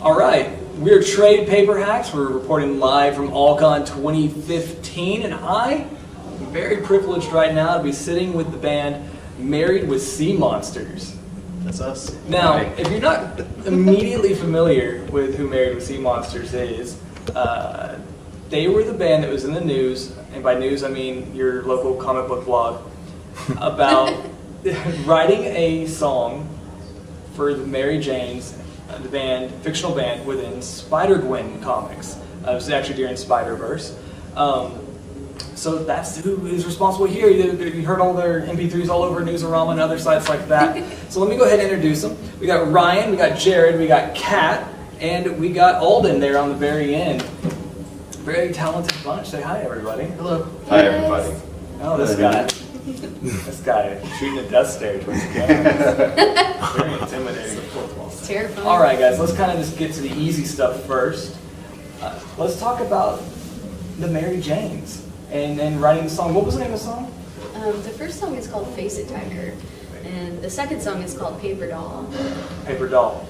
All right, we're Trade Paper Hacks. We're reporting live from AllCon 2015, and I am very privileged right now to be sitting with the band Married with Sea Monsters. That's us. Now, if you're not immediately familiar with who Married with Sea Monsters is, they were the band that was in the news, and by news I mean your local comic book blog, about writing a song for the Mary Janes, the band, fictional band within Spider-Gwen comics. It was actually during Spider-Verse. So that's who is responsible here. You heard all their MP3s all over Newsarama and other sites like that. So let me go ahead and introduce them. We got Ryan, we got Jared, we got Kat, and we got Alden there on the very end. Very talented bunch. Say hi, everybody. Hello. Hi, everybody. Oh, this guy. This guy shooting a death stare towards the camera. Very intimidating. It's terrifying. All right, guys, let's kind of just get to the easy stuff first. Let's talk about the Mary Janes and writing the song. What was the name of the song? The first song is called Face It Tiger, and the second song is called Paper Doll. Paper Doll.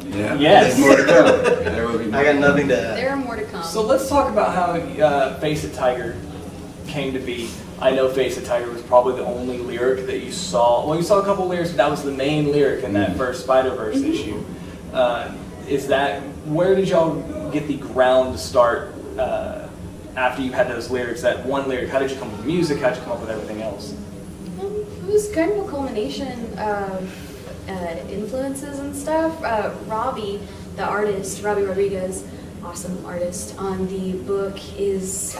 Yeah. Yes. There's more to come. There will be more. I got nothing to add. There are more to come. So let's talk about how Face It Tiger came to be. I know Face It Tiger was probably the only lyric that you saw. Well, you saw a couple lyrics, but that was the main lyric in that first Spider-Verse issue. Where did y'all get the ground to start after you had those lyrics, that one lyric? How did you come up with the music? How did you come up with everything else? It was kind of a culmination of influences and stuff. Robbie, the artist, Robbie Rodriguez, awesome artist on the book, is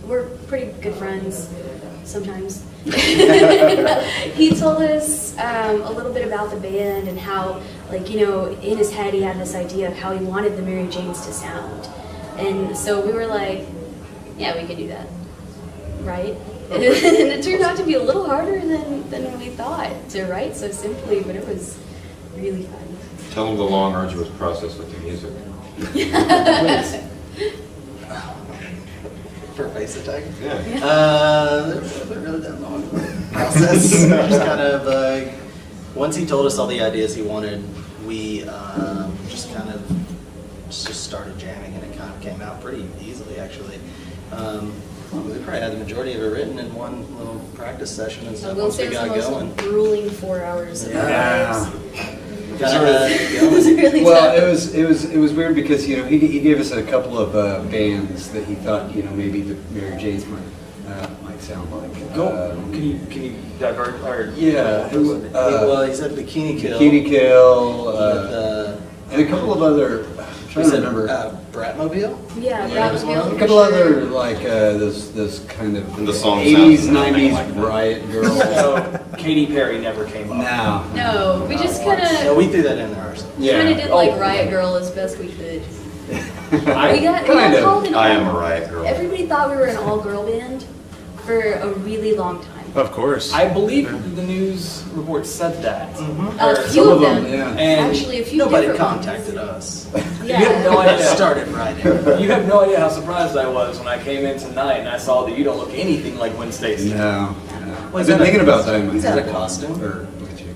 we're pretty good friends sometimes. He told us a little bit about the band and how, like, you know, in his head he had this idea of how he wanted the Mary Janes to sound. And so we were like, yeah, we could do that, right? And it turned out to be a little harder than we thought to write so simply, but it was really fun. Tell them the long, arduous process with the music. For Face It Tiger? Yeah. There wasn't really that long process. Just kind of, once he told us all the ideas he wanted, we just kind of just started jamming, and it kind of came out pretty easily, actually. We probably had the majority of it written in one little practice session and I stuff will once say we it was got the going. most grueling 4 hours of our Yeah. lives. It was really Well, tough. it was weird because, you know, he gave us a couple of bands that he thought, you know, maybe the Mary Janes might sound like. Can you divert? Or Yeah. well, he said Bikini Kill. Bikini Kill, With, and a couple of other. I'm trying to remember. Bratmobile? Yeah, Yeah, that was was one of them. A couple other like those kind of And the song 80s, sounds nothing 90s like that. riot girls. So Katy Perry never came up. No. No, we just kind Yeah, of we threw that in there ourselves. did like Oh. Riot Girl as best we could. We Kind got of. called an I am a all- riot girl. Everybody thought we were an all-girl band for a really long time. Of course. I believe the news report said that. A Or few some of of them, them, yeah. And actually a few Nobody different contacted ones. us. Yeah. you have no I idea. started writing. You have no idea how surprised I was when I came in tonight and I saw that you don't look anything like Gwen Stacy. No. Was I've been that thinking about that. is that a costume? Or look at you.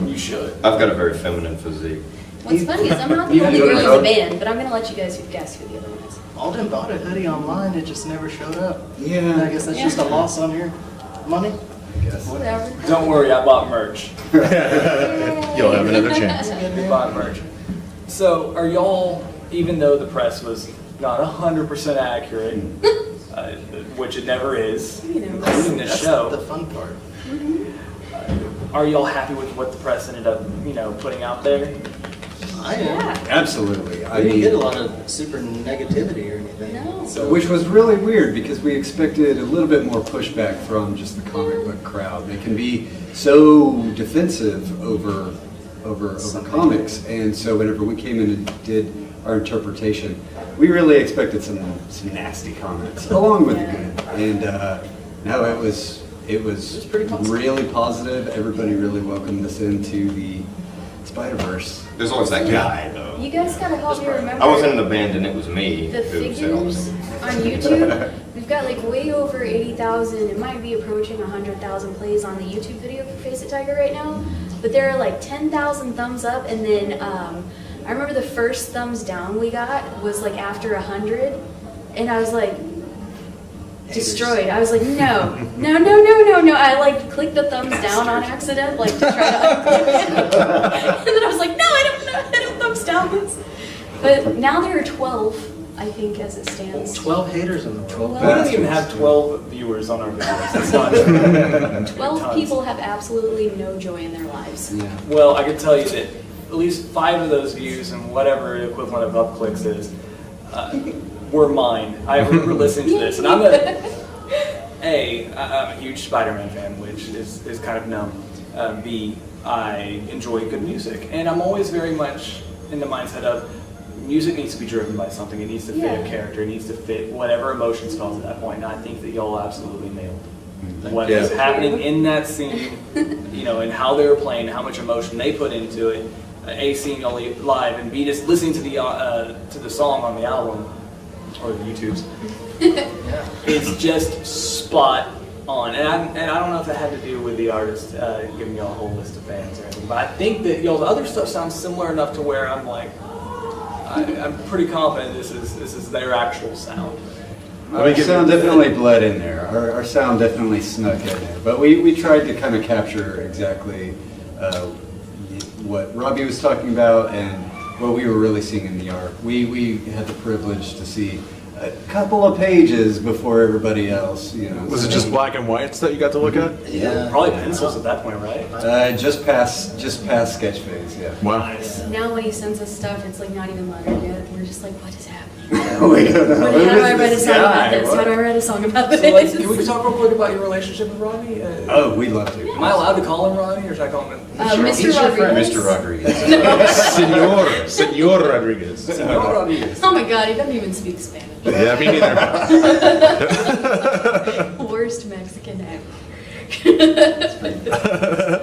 You should. I've got a very feminine physique. What's funny is I'm not the You only had to girl go in to the the- band, but I'm gonna let you guys guess who the other one is. Alden bought a hoodie online, it just never showed up. Yeah. I guess that's just a loss on your money. I guess. Whatever. Don't worry, I bought merch. You'll have another chance. We bought merch. So, are y'all, even though the press was not 100% accurate, which it never is, You know, including this That's show, the fun part. are y'all happy with what the press ended up, putting out there? I am. Yeah. Absolutely. I didn't get a lot of super negativity or anything. No. So Which was really weird because we expected a little bit more pushback from just the comic book crowd. They can be so defensive over comics, and so whenever we came in and did our interpretation, we really expected some nasty comments along with the good. And no, it was pretty positive. really positive. Everybody really welcomed us into the Spider-Verse. There's always that guy, though. You guys gotta help me remember. I wasn't in the band and it was me The who said all figures this. on YouTube, we've got like way over 80,000, it might be approaching 100,000 plays on the YouTube video for Face It Tiger right now, but there are like 10,000 thumbs up and then I remember the first thumbs down we got was like after 100, and I was like destroyed. I was like, no. I like clicked the thumbs down on accident, like to try to unclick it. And then I was like, no, I don't know how to thumbs down this. But now there are 12. I think as it stands. 12 haters in the world. We don't even have 12 viewers on our videos. That's not true. 12 Tons. people have absolutely no joy in their lives. Yeah. Well, I can tell you that at least 5 of those views and whatever the equivalent of up clicks is, were mine. I remember listening to this, and I'm a huge Spider-Man fan, which is kind of numb. B, I enjoy good music, and I'm always very much in the mindset of music needs to be driven by something. It needs to fit a character. It needs to fit whatever emotions felt at that point. And I think that y'all absolutely nailed what is happening in that scene, and how they were playing, how much emotion they put into it. A, seeing y'all live, and B, just listening to the song on the album or the YouTubes. It's just spot on. And I don't know if that had to do with the artist giving y'all a whole list of fans or anything, but I think that y'all's other stuff sounds similar enough to where I'm like, I'm pretty confident this is their actual sound. Our sound definitely bled in there. Our sound definitely snuck in there. But we tried to kind of capture exactly what Robbie was talking about and what we were really seeing in the art. We had the privilege to see a couple of pages before everybody else. Was it just black and whites that you got to look at? Yeah. Probably pencils at that point, right? Just past sketch phase. Yeah. Wow. Now when he sends us stuff, it's like not even lettered yet. We're just like, what is happening? We don't know. How do I write a song about this? What? How do I write a song about So this? can we talk real quick about your relationship with Robbie? Oh, we'd love to. Am I allowed to call him Robbie, or should I call him Mr. Rodriguez. Mr. Rodriguez. Senor Rodriguez. Senor Rodriguez? Oh my god, he doesn't even speak Spanish. Yeah, me neither. Worst Mexican ever.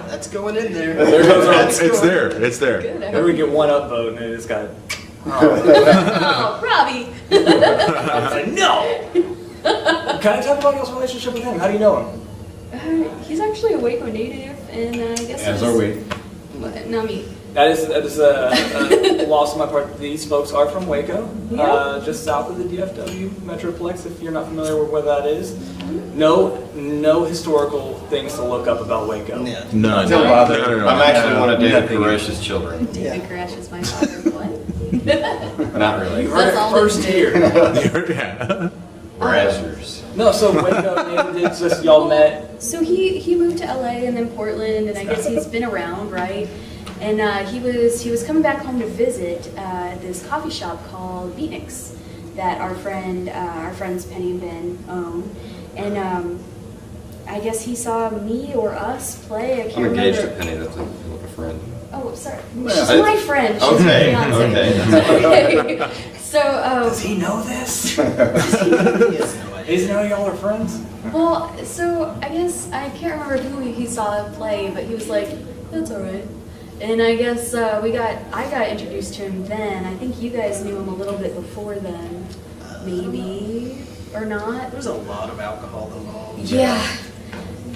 That's going in there. There goes our- It's there. It's there. Good. Maybe we get one up vote, and it just got. Oh, Robbie. No. Can I talk about y'all's relationship with him? How do you know him? He's actually a Waco native, and I guess As are we. Not me. That is a loss on my part. These folks are from Waco, just south of the DFW Metroplex. If you're not familiar with where that is, no historical things to look up about Waco. Yeah. None. Don't bother. No. I'm actually one of David Nothing. Koresh's children. David Crash is my father. What? Not really. You heard That's it all first that- here. Yeah. Brazzers. No, so Waco, it's just y'all met. So he moved to LA and then Portland, and I guess he's been around, right? And he was coming back home to visit this coffee shop called Beatniks that our friends Penny and Ben own, and I guess he saw me or us play. I can't I'm engaged to remember. Penny. That's a friend. Oh, sorry. Well, She's my friend. She's Okay, my fiance. okay. Okay. So, Does he know this? He has no idea. Does he know y'all are friends? well, so I guess I can't remember who he saw play, but he was like, "That's all right." And I guess I got introduced to him then. I think you guys knew him a little bit before then, maybe or not. There's a lot of alcohol involved. Yeah.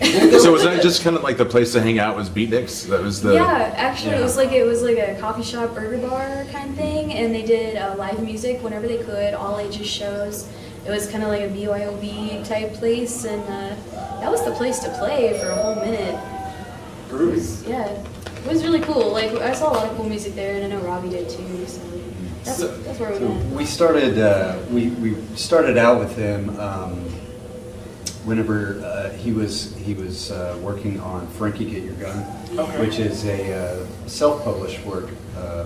So was that just kind of like the place to hang out was Beatniks? That was the. Yeah, actually, it was like a coffee shop, burger bar kind of thing, and they did live music whenever they could, all ages shows. It was kind of like a BYOB type place, and that was the place to play for a whole minute. Groovy. Yeah, it was really cool. Like I saw a lot of cool music there, and I know Robbie did too. So that's where we So met. we started we started out with him whenever he was working on Frankie Get Your Gun, which is a self-published work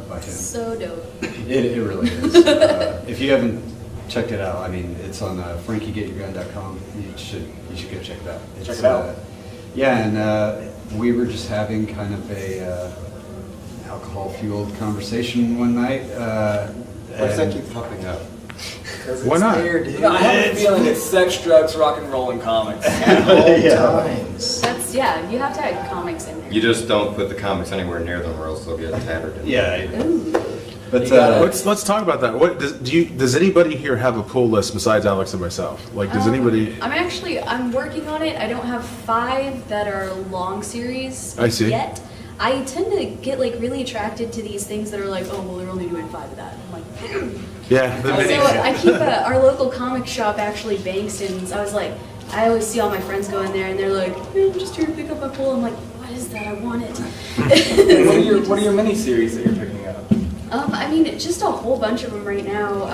by him. So dope. It really is. If you haven't checked it out, I mean, it's on frankiegetyourgun.com. You should go check it out. Check it out. Yeah, and we were just having kind of a alcohol-fueled conversation one night. Why does that keep popping up? Why not? There, dude. No, I have a feeling it's sex, drugs, rock and roll, and comics. At all Yeah. times. That's you have to have comics in there. You just don't put the comics anywhere near them, or else they'll get tattered. Yeah, Ooh. but You gotta- Let's talk about that. What does anybody here have a pull list besides Alex and myself? Like, does anybody? I'm working on it. I don't have 5 that are long series I see. yet. I tend to get like really attracted to these things that are like, oh well, they're only doing 5 of that. I'm like, Yeah, the so minis. I keep our local comic shop actually Bankston's. I was like, I always see all my friends go in there and they're like, I'm just here to pick up my pull. I'm like, what is that? I want it. What are your miniseries that you're picking up? I mean, just a whole bunch of them right now.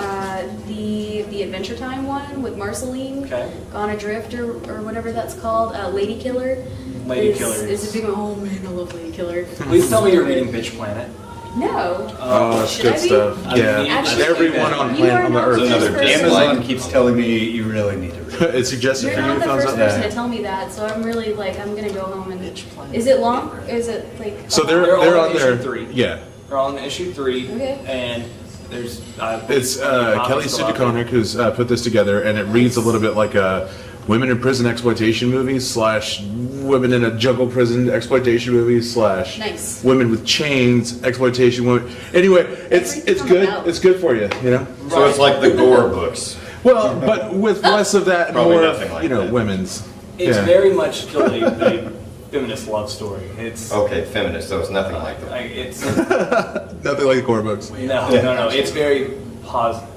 The Adventure Time one with Marceline, Okay. Gone Adrift or whatever that's called, Lady Killer. Lady is, Killer is a big one. Oh man, I love Lady Killer. Please tell me you're reading Bitch Planet. No. Oh, that's Should good I be? stuff. Yeah, Actually, everyone on you are on the not earth. the Another first person. Amazon keeps telling me you really need to read it. It's suggested You're for you. not the Thumbs first up. person Yeah. to tell me that, so I'm really like, I'm gonna go home and. Bitch Planet. Is it long? Is it like? So They're they're all on in there. issue 3. Yeah, We're on issue 3, Okay. and there's it's Kelly Sue DeConnick who's put this together, and it reads a little bit like a women in prison exploitation movie / women in a jungle prison exploitation movie / Nice. women with chains exploitation women. Anyway, it's Everything good. about. It's good for you, you know. So it's like the Gore books. Well, but with less of that, Probably more nothing like that. women's. It's Yeah. very much still a feminist love story. It's Okay, feminist, so it's nothing like that. it's Nothing like the core books. no. It's very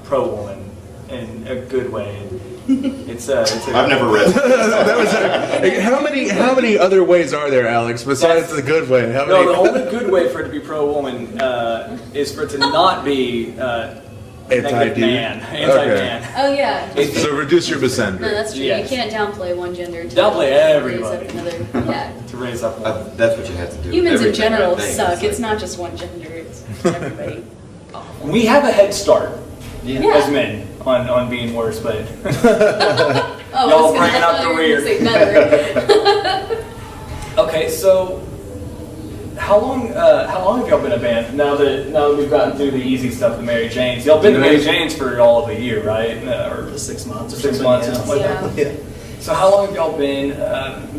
pro woman in a good way. It's a I've never read it. That was how many other ways are there, Alex, besides That's- the good way? How No, many? the only good way for it to be pro woman is for it to not be negative Anti-dude? man, anti-man. Oh yeah. So reduce your No, misandry. that's true. Yes. You can't downplay one gender. To Downplay raise up everybody. another. Yeah. To raise up one. That's what you have to do. Humans in Everything, general I think. suck. It's like- not just one gender. It's everybody. We have a head start Yeah. as men on being worse, but Oh, Y'all I was gonna- bringing I up thought the you were rear. gonna say better. okay. So how long have y'all been a band? Now that we've gotten through the easy stuff, the Mary Janes. Y'all been the Mary Janes for all of a year, right? Or 6 months or 6 something, months or yeah. something like that. Yeah. Yeah. So how long have y'all been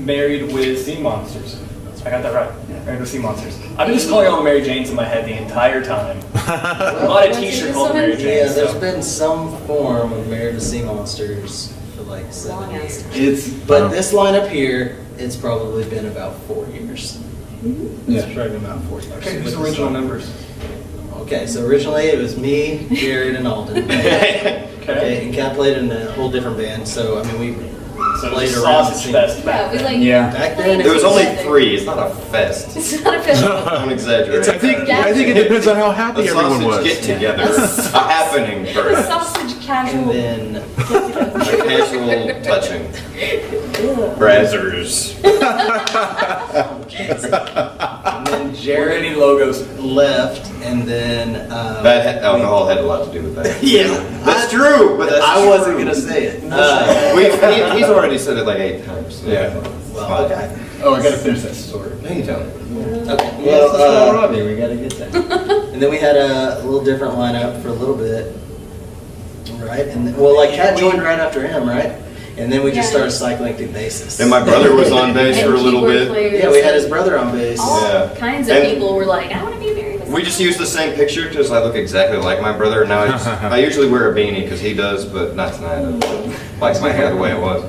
married with Sea Monsters? I got that right. Married with Sea Monsters. I've been just calling all the Mary Janes in my head the entire time. I bought a T-shirt called Mary Janes. Yeah, there's so- been some form of Married to Sea Monsters for like 7 Long years. ass. It's But this lineup here, it's probably been about 4 years. Yeah. It's probably been about 4 years. Okay, who's original members? Okay, so originally it was me, Jared, and Alden. Okay, and Kat played in a whole different band, so I mean we So played it's a around the sausage scene. fest Yeah, back we then. like. Yeah. Back played then, There was only together. 3. It's not a fest. It's not official. Don't exaggerate. I think it depends on how happy the everyone sausage was. get together happening The first. sausage and casual. then A casual touching. Brazzers. and then Or Jared any logos. left, and then Alcohol had a lot to do with that. Yeah, That's true, but that's I wasn't true. gonna say it. He's already said it like 8 times. So Yeah. Well, okay. Oh, I gotta finish that story. No, you don't. Okay. Well, Well, Robbie, we gotta get that. and then we had a little different lineup for a little bit, right? And then, well, like Kat joined right after him, right? And then we just Yeah. started cycling through bassists. And my brother was on bass And for a little keyboard bit. players Yeah, we had his and brother on bass. All Yeah. kinds of And- people were like, I want to be married. We just use the same picture because I look exactly like my brother. Now I usually wear a beanie because he does, but not tonight. I like my hair the way it was.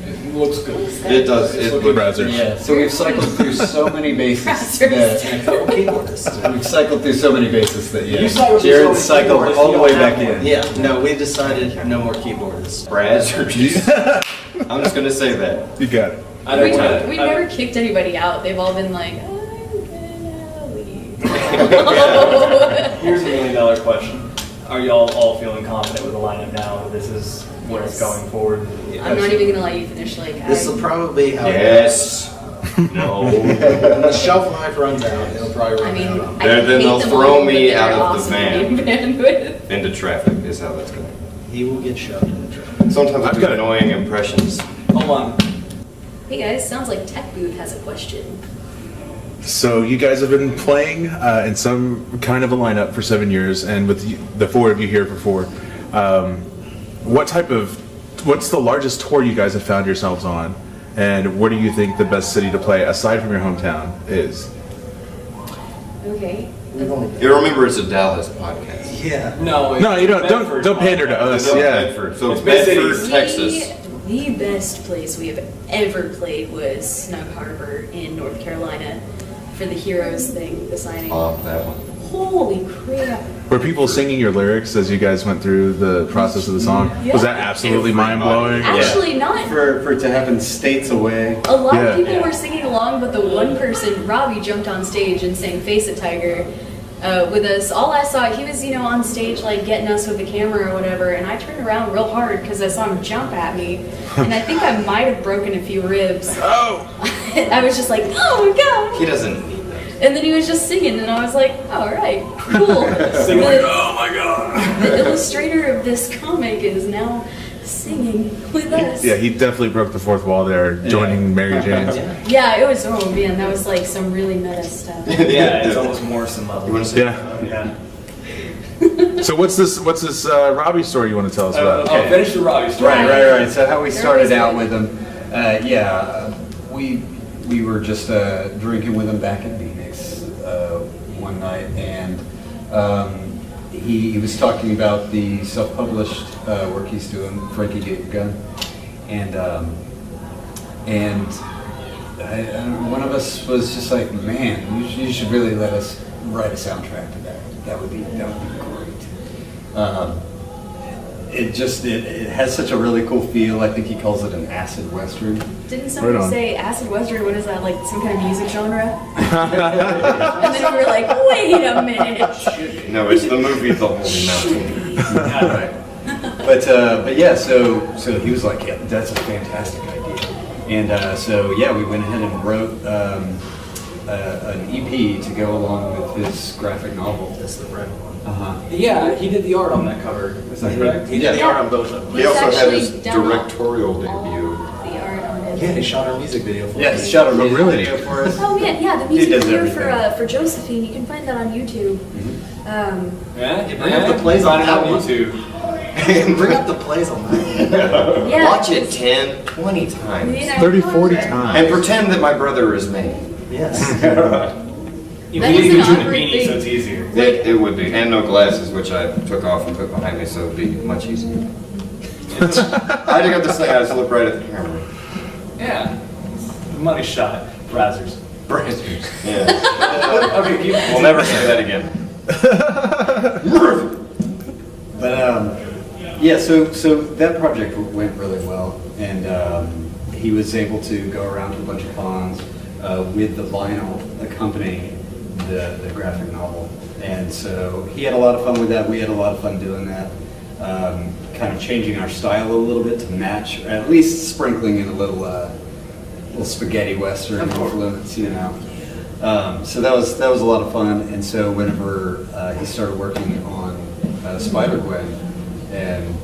It looks good. It does. It looks Brazzers. Yeah, so we've cycled through so many bases And a that couple keyboardists. we've cycled through so many bases that You cycled through Jared so many cycled keyboards, all you the don't way have back one. in. Yeah, no, we decided no more keyboardists. Brazzers. I'm just gonna say that. You got it. I don't know. We've never kicked anybody out. They've all been like, I'm gonna leave. Here's $1 million question. Are y'all all feeling confident with the lineup now that this is where it's Yes. going forward? I'm not even gonna let you finish. Like, This will probably be how Yes. No. when the shelf life runs out, it'll probably I run mean, out. I Then hate they'll them throw all, me but out they're of the awesome van. to be in band with. Into traffic is how that's going. He will get shoved in the truck. Sometimes I I've do got it. annoying impressions. Hold on. Hey guys, sounds like Tech Booth has a question. So you guys have been playing in some kind of a lineup for 7 years, and with the 4 of you here for 4. What's the largest tour you guys have found yourselves on, and where do you think the best city to play aside from your hometown is? Okay. You remember it's a Dallas podcast. Yeah. No, No, you don't. Bedford. Don't pander to us. No, Yeah. Bedford. So It's big Bedford, cities. Texas. The best place we have ever played was Snug Harbor in North Carolina. for the Heroes thing, the signing. That one. Holy crap! Were people singing your lyrics as you guys went through the process of the song? Yeah. Was that absolutely mind-blowing? Actually, not. For it to happen states away. A lot Yeah. of people were singing along, but the one person, Robbie, jumped on stage and sang "Face a Tiger" with us. All I saw, he was, on stage like getting us with the camera or whatever, and I turned around real hard because I saw him jump at me, and I think I might have broken a few ribs. Oh! I was just like, oh my god! He doesn't need that. And then he was just singing, and I was like, oh, all right, cool. Singing like, The- oh my god. The illustrator of this comic is now singing with us. Yeah, he definitely broke the fourth wall there, joining Mary Jane's. Yeah, it was, oh man, that was like some really meta stuff. Yeah, it's almost Morrison level. You want to say? Yeah. Yeah. So what's this Robbie story you want to tell us about? Oh, finish the Robbie story. Right. So how we started There out was with him, we were just drinking with him back at Phoenix one night, and he was talking about the self-published work he's doing, Frankie Gave Gun, and one of us was just like, man, you should really let us write a soundtrack to that. That would be great. It has such a really cool feel. I think he calls it an acid western. Didn't somebody Right on. say acid western? What is that, like some kind of music genre? And then we were like, wait a minute. No, it's the movie The Holy Mountain. But yeah, so he was like, yeah, that's a fantastic idea. And so yeah, we went ahead and wrote an EP to go along with his graphic novel. That's the red one. Yeah, he did the art on that cover. Is that correct? He did the art on both of them. He also had actually his done directorial all debut. The art on it. Yeah, he shot our music video for Yeah, us. he shot a music really? video for us. Oh man, yeah, the He music does video everything. for Josephine. You can find that on YouTube. Yeah, bring up the plays on Find it that on one. YouTube. Bring up the plays on that. Yeah, Watch it it's- 10, 20 times. 30, 40 times. And pretend that my brother is me. Yes. You That can is even an do the awkward beanie, thing. so it's easier. It would be. And no glasses, which I took off and put behind me, so it would be much easier. I just got this thing, I just look right at the camera. Yeah. Money shot. Brazzers. Brazzers. Yeah. Okay, keep We'll never say that again. But yeah, so that project went really well, and he was able to go around to a bunch of cons with the vinyl accompanying the graphic novel, and so he had a lot of fun with that. We had a lot of fun doing that, kind of changing our style a little bit to match, or at least sprinkling in a little spaghetti western influence, So that was a lot of fun, and so whenever he started working on Spider-Gwen, and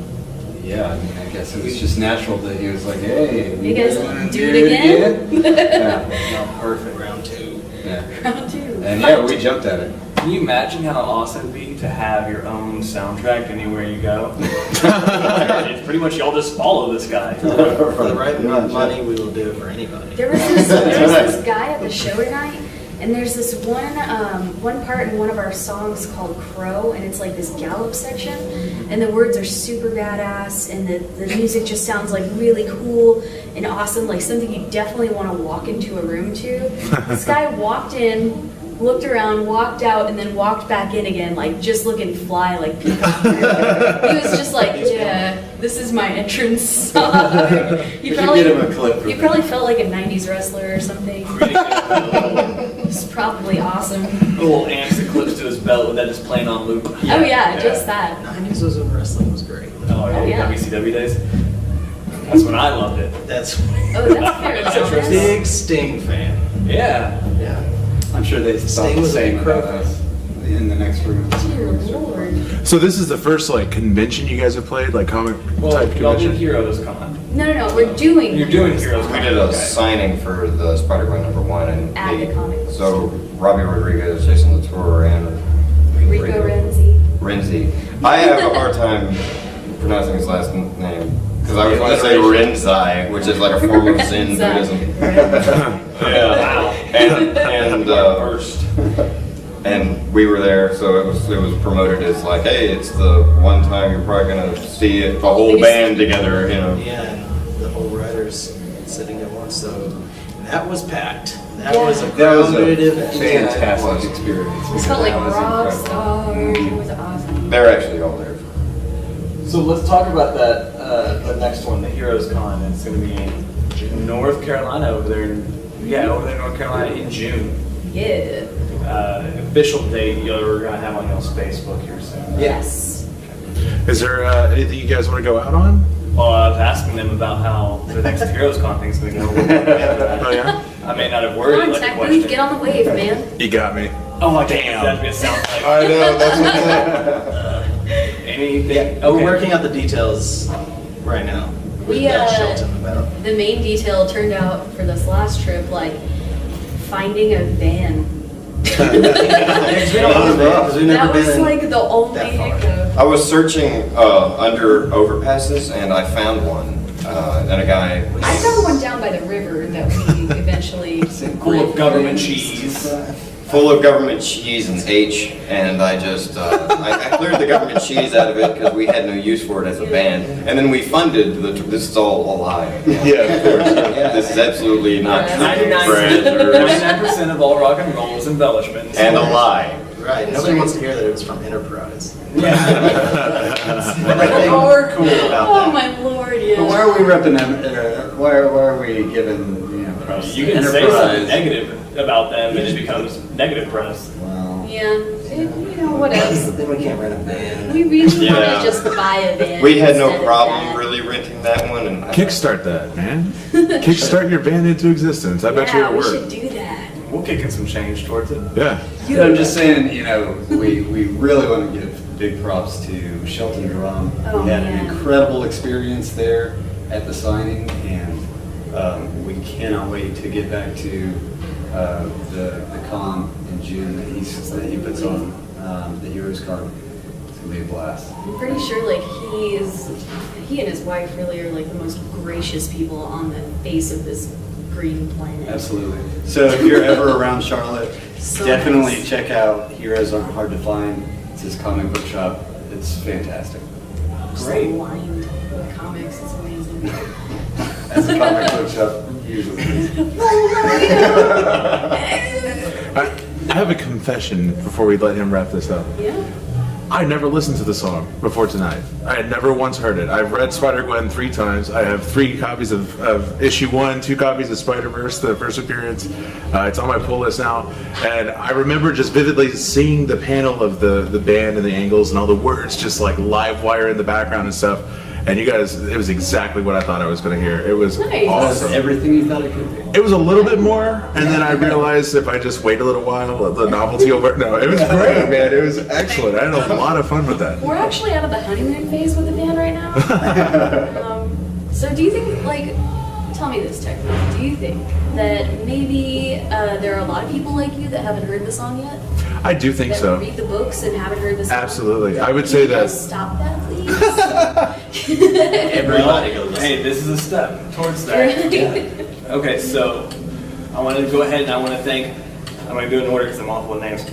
yeah, I mean, I guess it was just natural that he was like, hey, You guys wanna do it again? Yeah. Perfect. Round two. Yeah. Round two. And yeah, we jumped at it. Can you imagine how awesome it'd be to have your own soundtrack anywhere you go? It's pretty much y'all just follow this guy. For the right amount of money, we will do it for anybody. There was this guy at the show tonight, and there's this one part in one of our songs called Crow, and it's like this gallop section, and the words are super badass, and the music just sounds like really cool and awesome, like something you definitely want to walk into a room to. This guy walked in, looked around, walked out, and then walked back in again, like just looking fly, like peacock. He was just like, yeah, this is my entrance song. We should get him a clip. He probably felt like a 90s wrestler or something. It's probably awesome. A little amps that clips to his belt that is playing on loop. Oh yeah, just that. 90s was when wrestling was great. Oh, Oh, yeah. WCW days. That's when I loved it. That's Oh, that's fair. That's enough. interesting. big Sting fan. Yeah. Yeah. I'm sure they thought Sting the was a same big about Crow us in the next room. Dear Lord. So this is the first convention you guys have played, like comic Well, type y'all did convention? Heroes Con. No, we're doing. You're doing Heroes We Con. did a Okay. signing for the Spider-Gwen #1, and At the comic book so Robbie Rodriguez, Jason Latour, and Rico Renzi. Renzi. I have a hard time pronouncing his last name because I was going to say Renzai, which is like a form of Zen Buddhism. Wow. And First. and we were there, so it was promoted as like, hey, it's the one time you're probably gonna see it, the whole band together, Yeah, and the whole writers sitting at once, so that was packed. That was a That was crowded a event. fantastic experience. It felt like That was rock incredible. stars. It was awesome. They're actually all there. So let's talk about that, the next one, the Heroes Con. It's going to be in North Carolina over there. Over there in North Carolina in June. Yeah. Official date you're going to have on y'all's Facebook here soon. Yes. Is there anything you guys want to go out on? Well, I was asking them about how the next Heroes Con thing's going to go. Oh yeah, I may not have Come worded on, it like a Tech question. Booth, get on the wave, man. you got me. Oh my damn! That'd be a sound like I know, that's anything. We're working out the details right now. We, With Shelton about. The main detail turned out for this last trip, like finding a van. Because we've never That was been like the only that far. hiccup. I was searching under overpasses and I found one. And a guy. I found one down by the river that we eventually. Full of government cheese. Full of government cheese and H, and I just I cleared the government cheese out of it because we had no use for it as a band, and then we funded this is all a lie. Yeah, of course. This is absolutely not true. 99% of all rock and roll is embellishments. And a lie. Right. Nobody wants to hear that it was from Enterprise. Hardcore. Oh my lord, But yeah. why are we repping them? Why are we giving props You to can say Enterprise? something negative about them and it becomes negative press. Well, Yeah, what else? Then we can't rent a van. We really want Yeah. to just buy a van. We had no instead of problem that. really renting that one, and Kickstart that, man. Kickstart your band into existence. I bet you Yeah, it'll we work. should do that. We'll kick in some change towards it. Yeah. I'm just saying, we really want to give big props to Shelton Drum. Oh, We had man. an incredible experience there at the signing, and we cannot wait to get back to the con in June that he puts on, the Heroes Con. It's gonna be a blast. I'm pretty sure like he and his wife really are like the most gracious people on the face of this green planet. Absolutely. So if you're ever around Charlotte, So definitely nice. check out Heroes Aren't Hard to Find. It's his comic book shop. It's fantastic. Just Great. lined with comics. It's amazing. As a comic book shop usually is. I have a confession before we let him wrap this up. Yeah. I never listened to the song before tonight. I had never once heard it. I've read Spider-Gwen 3 times. I have 3 copies of issue 1, 2 copies of Spider-Verse, the first appearance. It's on my pull list now. And I remember just vividly seeing the panel of the band and the angles and all the words just like live wire in the background and stuff. And you guys, it was exactly what I thought I was going to hear. It was Nice. That's awesome. everything you thought it could be. It was a little bit more, and then I realized if I just wait a little while, the novelty will. No, it was great, man. It was excellent. I had a lot of fun with that. We're actually out of the honeymoon phase with the band right now. So do you think, like, tell me this, Tech, do you think that maybe there are a lot of people like you that haven't heard the song yet? I do think That so. read the books and haven't heard the song? Absolutely. I would Can say you guys that. stop that, please? Everybody go listen. Hey, this is a step towards that. Okay, so I want to go ahead and I want to thank. I'm going to do it in order because I'm awful with names.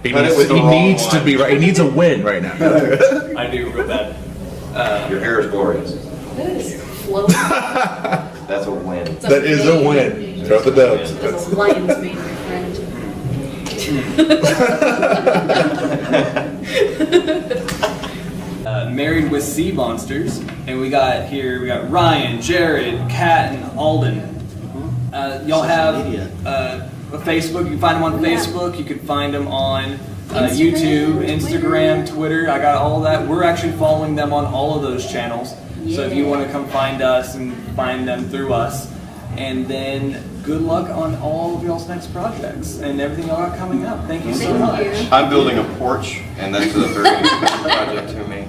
He But it needs, was the he wrong needs to one. be right. He needs a win right now. I do real bad. your hair is glorious. It's flow. That's a win. It's That is a win. Throw the dubs. It's a lion's mane, my friend. Married with Sea Monsters, and we got Ryan, Jared, Kat, and Alden. Y'all Social have media. a Facebook. You can find them on Yeah. Facebook. You can find them on Instagram, YouTube, Instagram, Twitter. I got all that. We're actually following them on all of those channels. So if you Yeah. want to come find us and find them through us, and then good luck on all of y'all's next projects and everything y'all got coming up. Thank you so Thank much. you. I'm building a porch, and that's a very important project to me.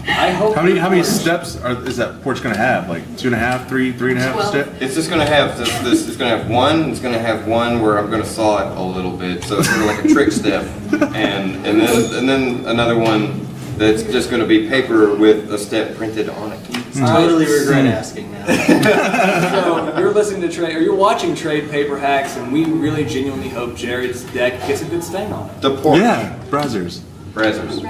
I hope. How many steps is that porch going to have? Like 2.5, 3.5 12. steps? It's just gonna have this. It's gonna have one. It's gonna have one where I'm gonna saw it a little bit, so it's gonna like a trick step, and then another one that's just gonna be paper with a step printed on it. Totally regret asking now. So you're listening to Trade, or you're watching Trade Paper Hacks, and we really genuinely hope Jared's deck gets a good stain on it. The porch. Yeah, browsers. Brazzers.